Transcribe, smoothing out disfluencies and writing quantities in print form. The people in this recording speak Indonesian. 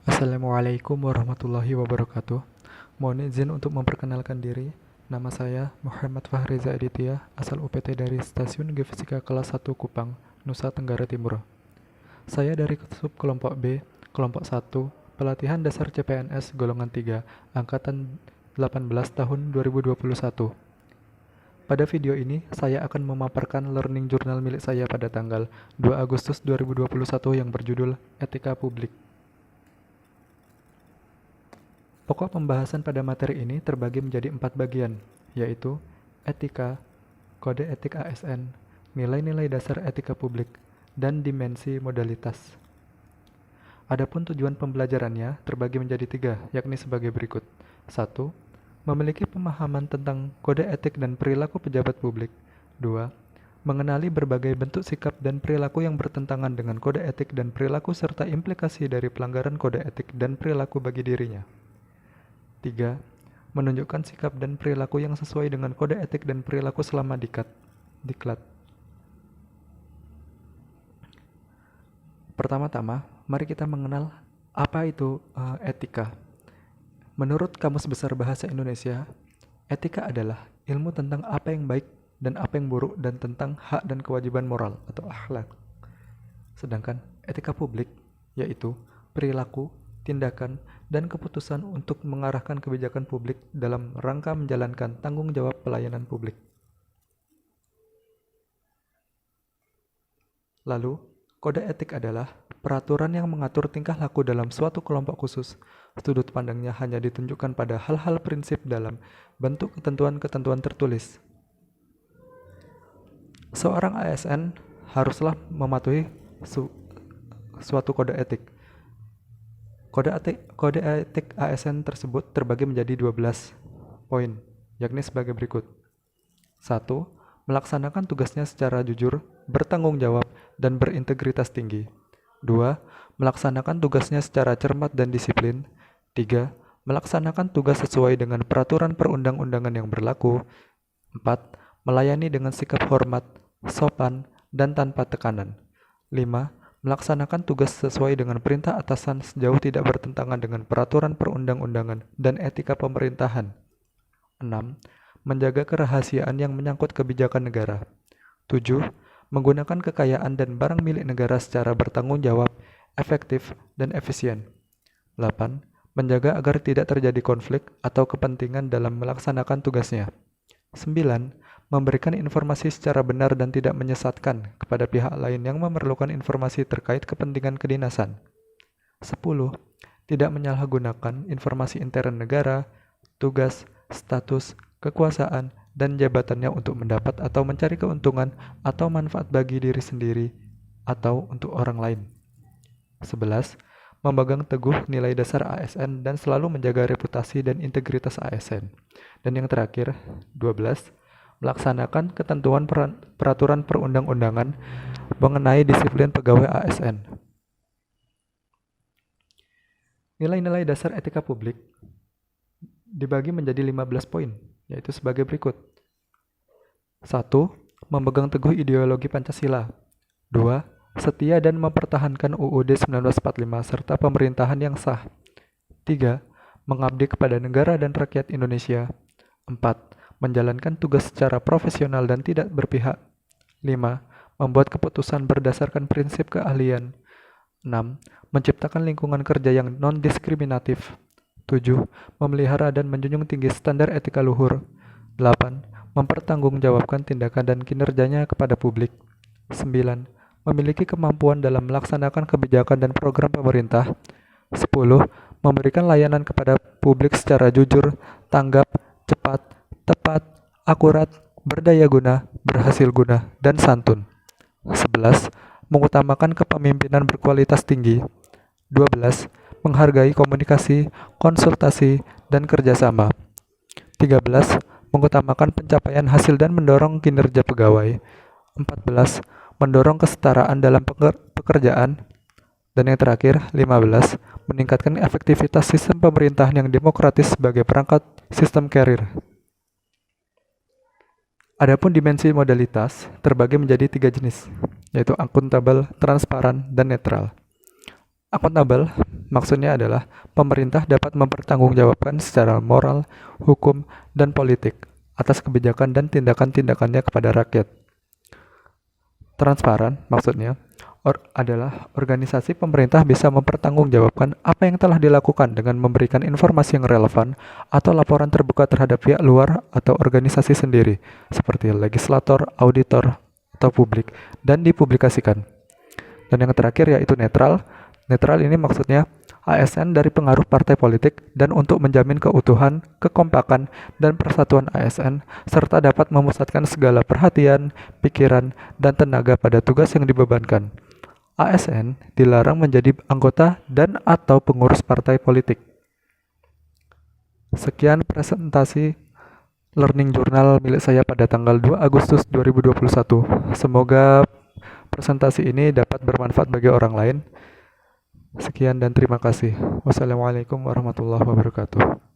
Assalamualaikum warahmatullahi wabarakatuh. Mohon izin untuk memperkenalkan diri. Nama saya Muhammad Fahriza Aditya, asal UPT dari Stasiun Geofisika kelas 1 Kupang, Nusa Tenggara Timur. Saya dari sub kelompok B, kelompok 1, pelatihan dasar CPNS golongan 3, angkatan 18 tahun 2021. Pada video ini, saya akan memaparkan learning journal milik saya pada tanggal 2 Agustus 2021 yang berjudul Etika Publik. Pokok pembahasan pada materi ini terbagi menjadi 4 bagian, yaitu etika, kode etik ASN, nilai-nilai dasar etika publik, dan dimensi modalitas. Adapun tujuan pembelajarannya terbagi menjadi 3, yakni sebagai berikut. 1. Memiliki pemahaman tentang kode etik dan perilaku pejabat publik. 2. Mengenali berbagai bentuk sikap dan perilaku yang bertentangan dengan kode etik dan perilaku serta implikasi dari pelanggaran kode etik dan perilaku bagi dirinya. 3. Menunjukkan sikap dan perilaku yang sesuai dengan kode etik dan perilaku selama diklat. Pertama-tama, mari kita mengenal apa itu etika. Menurut Kamus Besar Bahasa Indonesia, etika adalah ilmu tentang apa yang baik dan apa yang buruk dan tentang hak dan kewajiban moral atau akhlak. Sedangkan etika publik yaitu perilaku, tindakan, dan keputusan untuk mengarahkan kebijakan publik dalam rangka menjalankan tanggung jawab pelayanan publik. Lalu, kode etik adalah peraturan yang mengatur tingkah laku dalam suatu kelompok khusus. Sudut pandangnya hanya ditunjukkan pada hal-hal prinsip dalam bentuk ketentuan-ketentuan tertulis. Seorang ASN haruslah mematuhi suatu kode etik. Kode etik ASN tersebut terbagi menjadi 12 poin, yakni sebagai berikut. 1. Melaksanakan tugasnya secara jujur, bertanggung jawab, dan berintegritas tinggi. 2. Melaksanakan tugasnya secara cermat dan disiplin. 3. Melaksanakan tugas sesuai dengan peraturan perundang-undangan yang berlaku. 4. Melayani dengan sikap hormat, sopan, dan tanpa tekanan. 5. Melaksanakan tugas sesuai dengan perintah atasan sejauh tidak bertentangan dengan peraturan perundang-undangan dan etika pemerintahan. 6. Menjaga kerahasiaan yang menyangkut kebijakan negara. 7. Menggunakan kekayaan dan barang milik negara secara bertanggung jawab, efektif, dan efisien. 8. Menjaga agar tidak terjadi konflik atau kepentingan dalam melaksanakan tugasnya. 9. Memberikan informasi secara benar dan tidak menyesatkan kepada pihak lain yang memerlukan informasi terkait kepentingan kedinasan. 10. Tidak menyalahgunakan informasi intern negara, tugas, status, kekuasaan, dan jabatannya untuk mendapat atau mencari keuntungan atau manfaat bagi diri sendiri atau untuk orang lain. 11. Memegang teguh nilai dasar ASN dan selalu menjaga reputasi dan integritas ASN. Dan yang terakhir, 12. Melaksanakan ketentuan peraturan perundang-undangan mengenai disiplin pegawai ASN. Nilai-nilai dasar etika publik dibagi menjadi 15 poin, yaitu sebagai berikut. 1. Memegang teguh ideologi Pancasila. 2. Setia dan mempertahankan UUD 1945 serta pemerintahan yang sah. 3. Mengabdi kepada negara dan rakyat Indonesia. 4. Menjalankan tugas secara profesional dan tidak berpihak. 5. Membuat keputusan berdasarkan prinsip keahlian. 6. Menciptakan lingkungan kerja yang non-diskriminatif. 7. Memelihara dan menjunjung tinggi standar etika luhur. 8. Mempertanggungjawabkan tindakan dan kinerjanya kepada publik. 9. Memiliki kemampuan dalam melaksanakan kebijakan dan program pemerintah. 10. Memberikan layanan kepada publik secara jujur, tanggap, cepat, tepat, akurat, berdaya guna, berhasil guna, dan santun. 11. Mengutamakan kepemimpinan berkualitas tinggi. 12. Menghargai komunikasi, konsultasi, dan kerjasama. 13. Mengutamakan pencapaian hasil dan mendorong kinerja pegawai. 14. Mendorong kesetaraan dalam pekerjaan. Dan yang terakhir, 15. Meningkatkan efektivitas sistem pemerintahan yang demokratis sebagai perangkat sistem carrier. Adapun dimensi modalitas terbagi menjadi 3 jenis, yaitu akuntabel, transparan, dan netral. Akuntabel maksudnya adalah pemerintah dapat mempertanggungjawabkan secara moral, hukum, dan politik atas kebijakan dan tindakan-tindakannya kepada rakyat. Transparan, maksudnya, adalah organisasi pemerintah bisa mempertanggungjawabkan apa yang telah dilakukan dengan memberikan informasi yang relevan atau laporan terbuka terhadap pihak luar atau organisasi sendiri, seperti legislator, auditor, atau publik, dan dipublikasikan. Dan yang terakhir yaitu netral. Netral ini maksudnya ASN dari pengaruh partai politik dan untuk menjamin keutuhan, kekompakan, dan persatuan ASN, serta dapat memusatkan segala perhatian, pikiran, dan tenaga pada tugas yang dibebankan. ASN dilarang menjadi anggota dan atau pengurus partai politik. Sekian presentasi Learning Journal milik saya pada tanggal 2 Agustus 2021. Semoga presentasi ini dapat bermanfaat bagi orang lain. Sekian dan terima kasih. Wassalamualaikum warahmatullahi wabarakatuh.